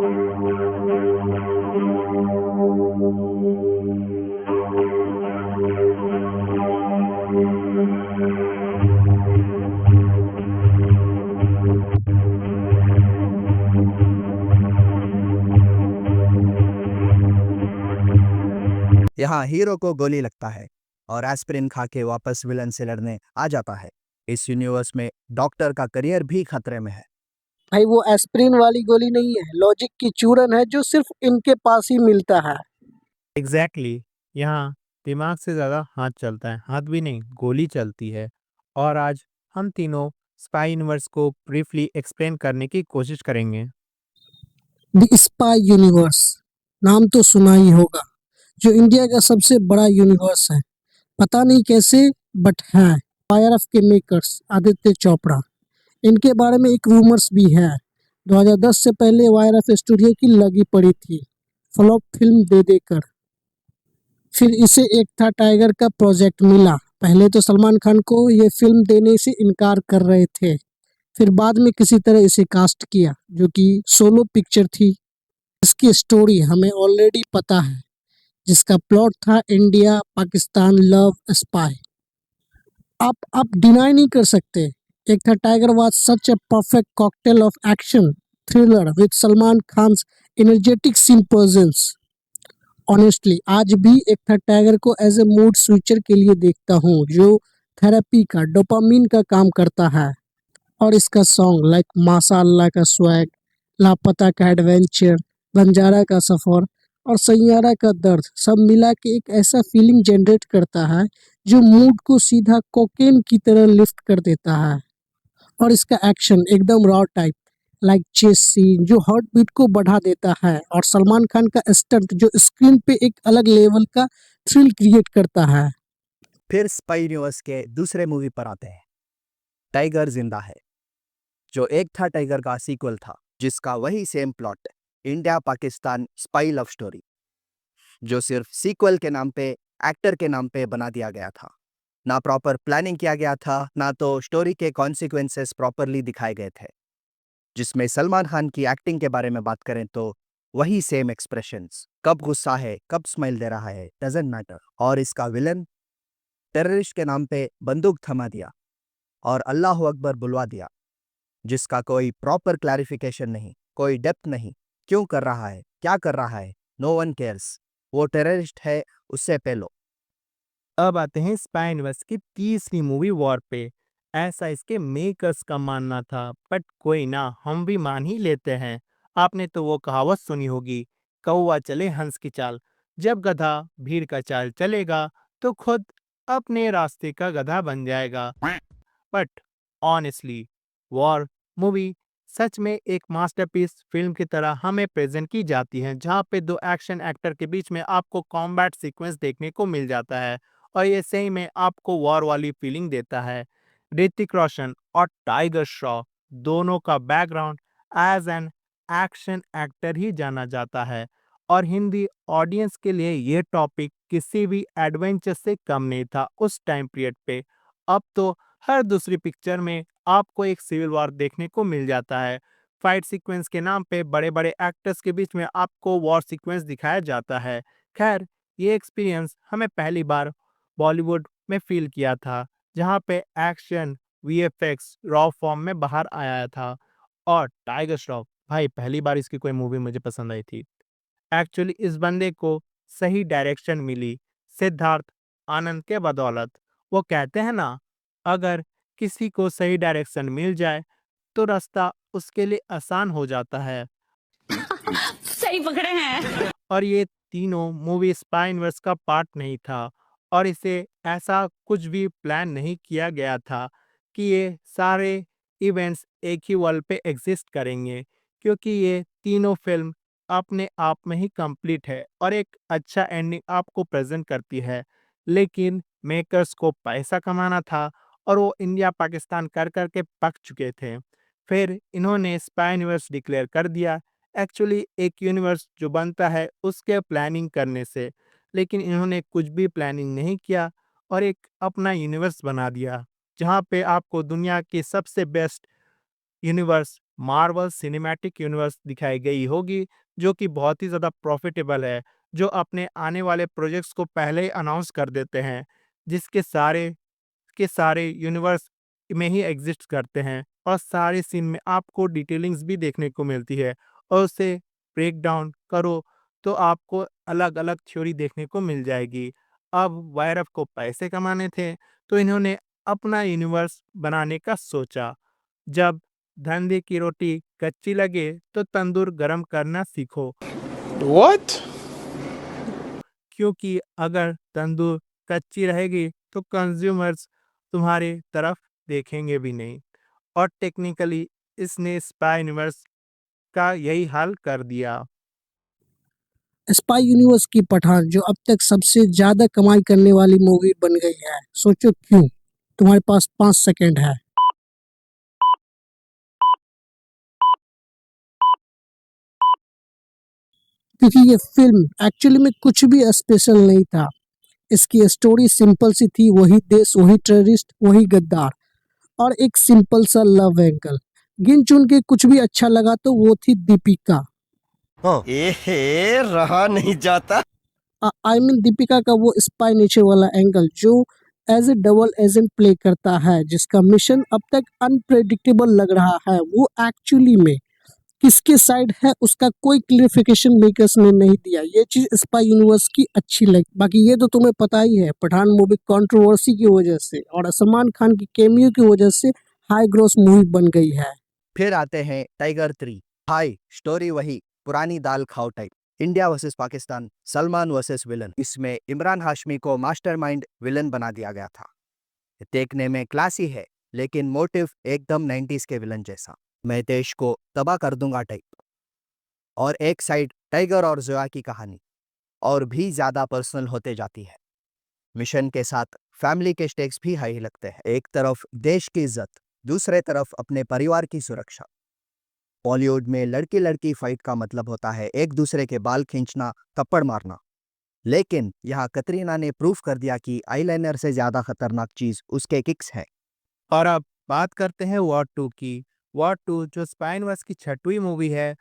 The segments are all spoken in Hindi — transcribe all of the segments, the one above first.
यहाँ हीरो को गोली लगता है और एस्पिरिन खा के वापस विलन से लड़ने आ जाता है। इस यूनिवर्स में डॉक्टर का करियर भी खतरे में है। भाई वो एस्प्रिन वाली गोली नहीं है, लॉजिक की चूरन है जो सिर्फ इनके पास ही मिलता है। एग्जैक्टली यहाँ दिमाग से ज़्यादा हाथ चलता है, हाथ भी नहीं गोली चलती है। और आज हम तीनों स्पाई यूनिवर्स को ब्रीफली एक्सप्लेन करने की कोशिश करेंगे। द स्पाई यूनिवर्स नाम तो सुना ही होगा, जो इंडिया का सबसे बड़ा यूनिवर्स है। पता नहीं कैसे बट है। वाईआरएफ के मेकर्स आदित्य चोपड़ा, इनके बारे में एक रूमर्स भी है। 2010 से पहले वाईआरएफ स्टूडियो की लगी पड़ी थी फ्लॉप फिल्म दे देकर। फिर इसे एक था टाइगर का प्रोजेक्ट मिला। पहले तो सलमान खान को ये फिल्म देने से इनकार कर रहे थे, फिर बाद में किसी तरह इसे कास्ट किया, जो कि सोलो पिक्चर थी। इसकी स्टोरी हमें ऑलरेडी पता है, जिसका प्लॉट था इंडिया पाकिस्तान लव स्पाई। आप डिनाई नहीं कर सकते, Ek Tha Tiger was such a perfect cocktail of action thriller with Salman Khan's energetic screen presence. Honestly आज भी एक था टाइगर को एज ए मूड स्विचर के लिए देखता हूँ, जो थेरेपी का डोपामिन का काम करता है। और इसका सॉन्ग लाइक माशाअल्लाह का स्वैग, लापता का एडवेंचर, बंजारा का सफर और सैयारा का दर्द सब मिला के एक ऐसा फीलिंग जनरेट करता है जो मूड को सीधा कोकेन की तरह लिफ्ट कर देता है। और इसका एक्शन एकदम raw type, like chase scene जो हार्ट बीट को बढ़ा देता है, और सलमान खान का स्टंट जो स्क्रीन पे एक अलग लेवल का थ्रिल क्रिएट करता है। फिर स्पाई यूनिवर्स के दूसरे मूवी पर आते हैं, टाइगर जिंदा है, जो एक था टाइगर का सीक्वल था, जिसका वही same plot, India Pakistan spy love story, जो सिर्फ सीक्वल के नाम पे, एक्टर के नाम पे बना दिया गया था। ना प्रॉपर प्लानिंग किया गया था, ना तो स्टोरी के कॉन्सिक्वेंसेस प्रॉपरली दिखाए गए थे। जिसमें सलमान खान की एक्टिंग के बारे में बात करें तो वही सेम एक्सप्रेशंस, कब गुस्सा है कब स्माइल दे रहा है डजंट मैटर। और इसका विलन टेररिस्ट के नाम पे बंदूक थमा दिया और अल्लाह अकबर बुलवा दिया, जिसका कोई प्रॉपर क्लैरिफिकेशन नहीं, कोई डेप्थ नहीं। क्यों कर रहा है, क्या कर रहा है, नो वन केयर्स। वो टेररिस्ट है, उससे पेलो। अब आते हैं स्पाई यूनिवर्स की तीसरी मूवी वॉर पे। ऐसा इसके मेकर्स का मानना था, बट कोई ना, हम भी मान ही लेते हैं। आपने तो वो कहावत सुनी होगी, कौवा चले हंस की चाल। जब गधा भीड़ का चाल चलेगा तो खुद अपने रास्ते का गधा बन जाएगा। बट ऑनेस्टली वॉर मूवी सच में एक मास्टरपीस फिल्म की तरह हमें प्रेजेंट की जाती है, जहाँ पे दो एक्शन एक्टर के बीच में आपको कॉम्बैट सीक्वेंस देखने को मिल जाता है और ये सही में आपको वॉर वाली फीलिंग देता है। ऋतिक रोशन और टाइगर श्रॉफ दोनों का background as an action actor ही जाना जाता है, और हिंदी ऑडियंस के लिए ये टॉपिक किसी भी एडवेंचर से कम नहीं था उस टाइम पीरियड पे। अब तो हर दूसरी पिक्चर में आपको एक सिविल वॉर देखने को मिल जाता है। फाइट सीक्वेंस के नाम पे बड़े बड़े एक्टर्स के बीच में आपको वॉर सीक्वेंस दिखाया जाता है। खैर, ये एक्सपीरियंस हमें पहली बार बॉलीवुड में फील किया था, जहाँ पे एक्शन वीएफएक्स रॉ फॉर्म में बाहर आया था। और टाइगर श्रॉफ भाई, पहली बार इसकी कोई मूवी मुझे पसंद आई थी। एक्चुअली इस बंदे को सही डायरेक्शन मिली सिद्धार्थ आनंद के बदौलत। वो कहते हैं ना, अगर किसी को सही डायरेक्शन मिल जाए तो रास्ता उसके लिए आसान हो जाता है। सही पकड़े हैं। और ये तीनों मूवी स्पाई यूनिवर्स का पार्ट नहीं था, और इसे ऐसा कुछ भी प्लान नहीं किया गया था कि ये सारे इवेंट्स एक ही वर्ल्ड पे एग्जिस्ट करेंगे, क्योंकि ये तीनों फिल्म अपने आप में ही कंप्लीट है और एक अच्छा एंडिंग आपको प्रेजेंट करती है। लेकिन मेकर्स को पैसा कमाना था और वो इंडिया पाकिस्तान कर कर के पक चुके थे। फिर इन्होंने स्पाई यूनिवर्स डिक्लेयर कर दिया। एक्चुअली एक यूनिवर्स जो बनता है उसके प्लानिंग करने से, लेकिन इन्होंने कुछ भी प्लानिंग नहीं किया और एक अपना यूनिवर्स बना दिया, जहाँ पे आपको दुनिया की सबसे best universe Marvel cinematic universe दिखाई गई होगी, जो कि बहुत ही ज़्यादा प्रॉफिटेबल है, जो अपने आने वाले प्रोजेक्ट्स को पहले ही अनाउंस कर देते हैं, जिसके सारे के सारे यूनिवर्स में ही एग्जिस्ट करते हैं और सारे सीन में आपको डिटेलिंग्स भी देखने को मिलती है और उसे ब्रेक डाउन करो तो आपको अलग-अलग थ्योरी देखने को मिल जाएगी। अब वायरफ को पैसे कमाने थे, तो इन्होंने अपना यूनिवर्स बनाने का सोचा। जब धंधे की रोटी कच्ची लगे, तो तंदूर गरम करना सीखो। What? क्योंकि अगर तंदूर कच्ची रहेगी तो कंज्यूमर्स तुम्हारी तरफ देखेंगे भी नहीं। और टेक्निकली इसने स्पाई यूनिवर्स का यही हाल कर दिया। स्पाई यूनिवर्स की पठान जो अब तक सबसे ज्यादा कमाई करने वाली मूवी बन गई है। सोचो क्यों? तुम्हारे पास 5 सेकंड है। क्योंकि ये फिल्म एक्चुअली में कुछ भी स्पेशल नहीं था। इसकी स्टोरी सिंपल सी थी, वही देश, वही टेररिस्ट, वही गद्दार और एक सिंपल सा लव एंगल। गिन चुन के कुछ भी अच्छा लगा तो वो थी दीपिका। एहे रहा नहीं जाता। आई मीन दीपिका का वो स्पाई नेचर वाला एंगल जो as a double agent play करता है, जिसका मिशन अब तक अनप्रेडिक्टेबल लग रहा है। वो एक्चुअली में किसके साइड है उसका कोई क्लियरिफिकेशन मेकर्स ने नहीं दिया। ये चीज स्पाई यूनिवर्स की अच्छी लगी। बाकी ये तो तुम्हें पता ही है, पठान मूवी कंट्रोवर्सी की वजह से और सलमान खान की केमियो की वजह से हाई ग्रॉस मूवी बन गई है। फिर आते हैं टाइगर 3। हाई स्टोरी वही, पुरानी दाल खाओ type. India versus Pakistan, Salman versus villain. इसमें इमरान हाशमी को मास्टरमाइंड विलन बना दिया गया था। देखने में क्लासी है, लेकिन मोटिव एकदम 90s के विलन जैसा, मैं देश को तबाह कर दूंगा टाइप। और एक साइड टाइगर और जोया की कहानी और भी ज्यादा पर्सनल होते जाती है। मिशन के साथ फैमिली के स्टेक्स भी हाई लगते हैं। एक तरफ देश की इज्जत, दूसरे तरफ अपने परिवार की सुरक्षा। बॉलीवुड में लड़की लड़की फाइट का मतलब होता है एक दूसरे के बाल खींचना, थप्पड़ मारना। लेकिन यहाँ कतरीना ने प्रूफ कर दिया कि आईलाइनर से ज्यादा खतरनाक चीज उसके किक्स है। और अब बात करते हैं वॉर 2 की। वॉर 2 जो स्पाई यूनिवर्स की 6वीं मूवी है,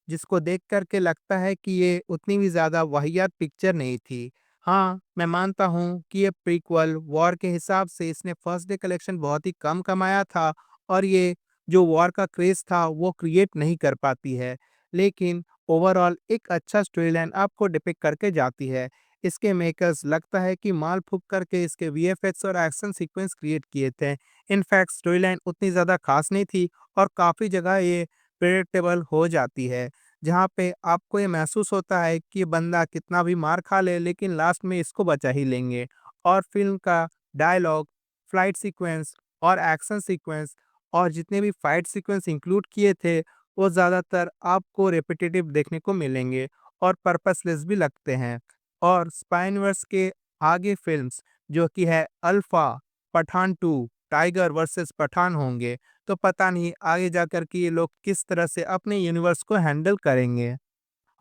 जिसको देख कर के लगता है कि ये उतनी भी ज़्यादा वाहियात पिक्चर नहीं थी। हाँ, मैं मानता हूँ कि ये प्रीक्वल वॉर के हिसाब से इसने फर्स्ट डे कलेक्शन बहुत ही कम कमाया था और ये जो वॉर का क्रेज़ था वो क्रिएट नहीं कर पाती है। लेकिन ओवरऑल एक अच्छा स्टोरी लाइन आपको डिपिक्ट करके जाती है। इसके मेकर्स लगता है कि माल फूँक करके इसके वीएफएक्स और एक्शन सीक्वेंस क्रिएट किए थे। इनफैक्ट स्टोरी लाइन उतनी ज़्यादा खास नहीं थी और काफ़ी जगह ये प्रेडिक्टेबल हो जाती है, जहाँ पे आपको ये महसूस होता है कि ये बंदा कितना भी मार खा ले लेकिन लास्ट में इसको बचा ही लेंगे। और फ़िल्म का डायलॉग, फ्लाइट सीक्वेंस और एक्शन सीक्वेंस और जितने भी फाइट सीक्वेंस इंक्लूड किए थे, वो ज़्यादातर आपको रिपिटेटिव देखने को मिलेंगे और पर्पसलेस भी लगते हैं। और स्पाई यूनिवर्स के आगे फ़िल्म्स जो कि है alpha, Pathaan 2, Tiger versus Pathaan होंगे, तो पता नहीं आगे जाकर के ये लोग किस तरह से अपने यूनिवर्स को हैंडल करेंगे।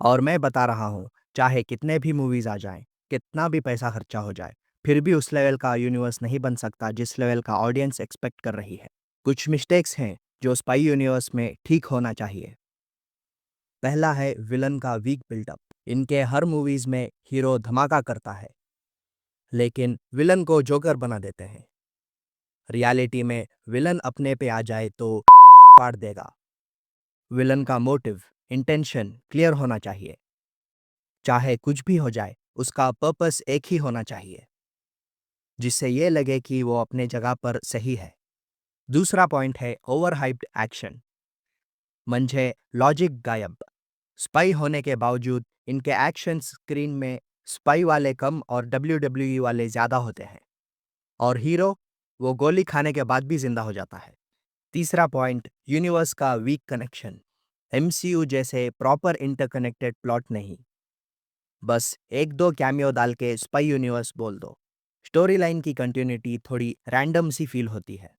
और मैं बता रहा हूँ, चाहे कितने भी मूवीज आ जाएं, कितना भी पैसा खर्चा हो जाए, फिर भी उस लेवल का यूनिवर्स नहीं बन सकता जिस लेवल का ऑडियंस एक्सपेक्ट कर रही है। कुछ मिस्टेक्स हैं जो स्पाई यूनिवर्स में ठीक होना चाहिए। पहला है विलन का वीक बिल्डअप। इनके हर मूवीज में हीरो धमाका करता है, लेकिन विलन को जोकर बना देते हैं। रियलिटी में विलन अपने पे आ जाए तो फाड़ देगा। विलन का मोटिव, इंटेंशन क्लियर होना चाहिए। चाहे कुछ भी हो जाए, उसका पर्पस एक ही होना चाहिए, जिससे ये लगे कि वो अपने जगह पर सही है। दूसरा पॉइंट है ओवर हाइप्ड एक्शन। म्हणजे लॉजिक गायब। स्पाई होने के बावजूद इनके एक्शन स्क्रीन में स्पाई वाले कम और WWE वाले ज्यादा होते हैं। और हीरो वो गोली खाने के बाद भी जिंदा हो जाता है। तीसरा पॉइंट, यूनिवर्स का वीक कनेक्शन। MCU जैसे प्रॉपर इंटरकनेक्टेड प्लॉट नहीं, बस एक दो कैमियो डाल के स्पाई यूनिवर्स बोल दो। स्टोरी लाइन की कंटिन्यूटी थोड़ी रैंडम सी फील होती है।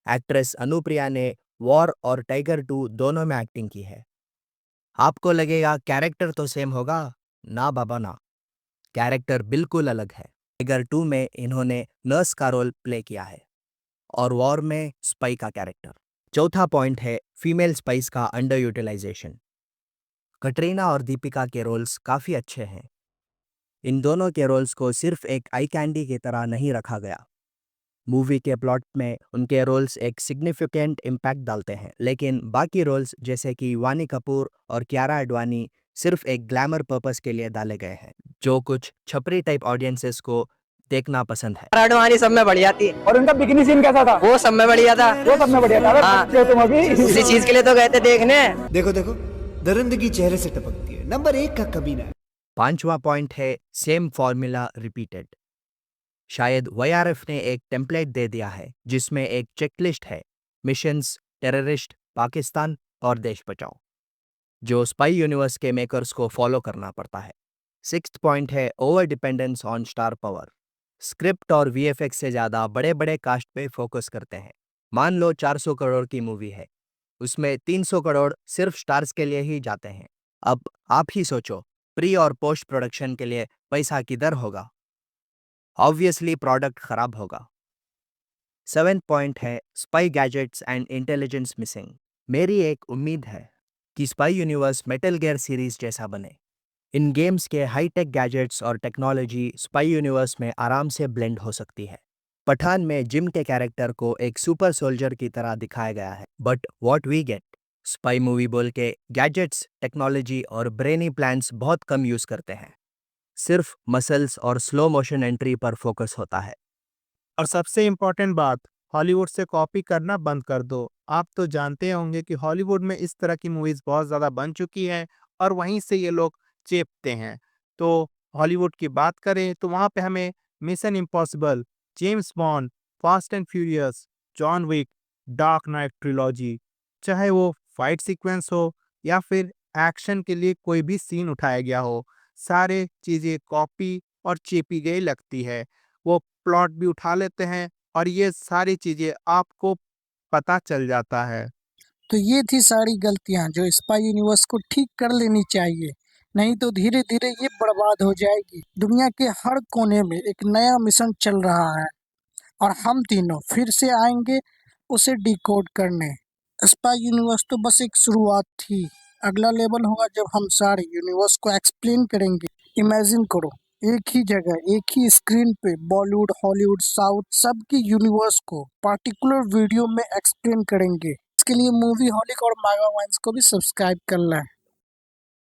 एक्ट्रेस अनुप्रिया ने वॉर और टाइगर 2 दोनों में एक्टिंग की है। आपको लगेगा कैरेक्टर तो सेम होगा, ना बाबा ना, कैरेक्टर बिल्कुल अलग है। टाइगर 2 में इन्होंने नर्स का रोल प्ले किया है और वॉर में स्पाई का कैरेक्टर। चौथा पॉइंट है फीमेल स्पाइस का अंडर यूटिलाइजेशन। कटरीना और दीपिका के रोल्स काफ़ी अच्छे हैं। इन दोनों के रोल्स को सिर्फ एक आई कैंडी की तरह नहीं रखा गया। मूवी के प्लॉट में उनके रोल्स एक सिग्निफिकेंट इम्पैक्ट डालते हैं, लेकिन बाकी रोल्स जैसे कि वानी कपूर और कियारा आडवाणी सिर्फ एक ग्लैमर पर्पस के लिए डाले गए हैं, जो कुछ छपरी टाइप ऑडियंसेस को देखना पसंद है। आडवाणी सब में बढ़िया थी। और उनका बिकिनी सीन कैसा था? वो सब में बढ़िया था। वो सब में बढ़िया था। हाँ। जो तुम अभी उसी चीज के लिए तो गए थे देखने। देखो देखो, दरिंदगी चेहरे से टपकती है। नंबर 1 का कमीना है। पांचवा पॉइंट है सेम फॉर्मूला रिपीटेड। शायद वाईआरएफ ने एक टेम्पलेट दे दिया है जिसमें एक चेकलिस्ट है, मिशंस, टेररिस्ट, पाकिस्तान और देश बचाओ, जो स्पाई यूनिवर्स के मेकर्स को फॉलो करना पड़ता है। सिक्स्थ पॉइंट है over dependence on star power. Script और वीएफएक्स से ज़्यादा बड़े बड़े कास्ट पे फोकस करते हैं। मान लो 400 करोड़ की मूवी है, उसमें 300 करोड़ सिर्फ स्टार्स के लिए ही जाते हैं। अब आप ही सोचो, प्री और पोस्ट प्रोडक्शन के लिए पैसा किधर होगा? ऑब्वियसली प्रोडक्ट खराब होगा। 7th पॉइंट है spy gadgets and intelligence missing. मेरी एक उम्मीद है कि spy universe metal gear series जैसा बने। इन गेम्स के हाईटेक गैजेट्स और टेक्नोलॉजी स्पाई यूनिवर्स में आराम से ब्लेंड हो सकती है। पठान में जिम के कैरेक्टर को एक सुपर सोल्जर की तरह दिखाया गया है, but what we get, spy movie बोल के गैजेट्स, टेक्नोलॉजी और ब्रेनी प्लान्स बहुत कम यूज करते हैं। सिर्फ मसल्स और स्लो मोशन एंट्री पर फोकस होता है। और सबसे इम्पोर्टेंट बात, हॉलीवुड से कॉपी करना बंद कर दो। आप तो जानते होंगे कि हॉलीवुड में इस तरह की मूवीज बहुत ज़्यादा बन चुकी हैं और वहीं से ये लोग चेपते हैं। तो हॉलीवुड की बात करें तो वहाँ पे हमें Mission Impossible, James Bond, Fast and Furious, John Wick, Dark Knight Trilogy, चाहे वो फाइट सीक्वेंस हो या फिर एक्शन के लिए कोई भी सीन उठाया गया हो, सारे चीज़ें कॉपी और चेपी गई लगती है। वो प्लॉट भी उठा लेते हैं और ये सारी चीजें आपको पता चल जाता है। तो ये थी सारी गलतियां जो स्पाई यूनिवर्स को ठीक कर लेनी चाहिए, नहीं तो धीरे धीरे ये बर्बाद हो जाएगी। दुनिया के हर कोने में एक नया मिशन चल रहा है और हम तीनों फिर से आएंगे उसे डिकोड करने। स्पाई यूनिवर्स तो बस एक शुरुआत थी, अगला लेवल होगा जब हम सारे यूनिवर्स को एक्सप्लेन करेंगे। इमेजिन करो, एक ही जगह एक ही स्क्रीन पे बॉलीवुड, हॉलीवुड, साउथ सबकी यूनिवर्स को पार्टिकुलर वीडियो में एक्सप्लेन करेंगे। इसके लिए मूवी हॉलिक और मागा वाइन्स को भी सब्सक्राइब करना है।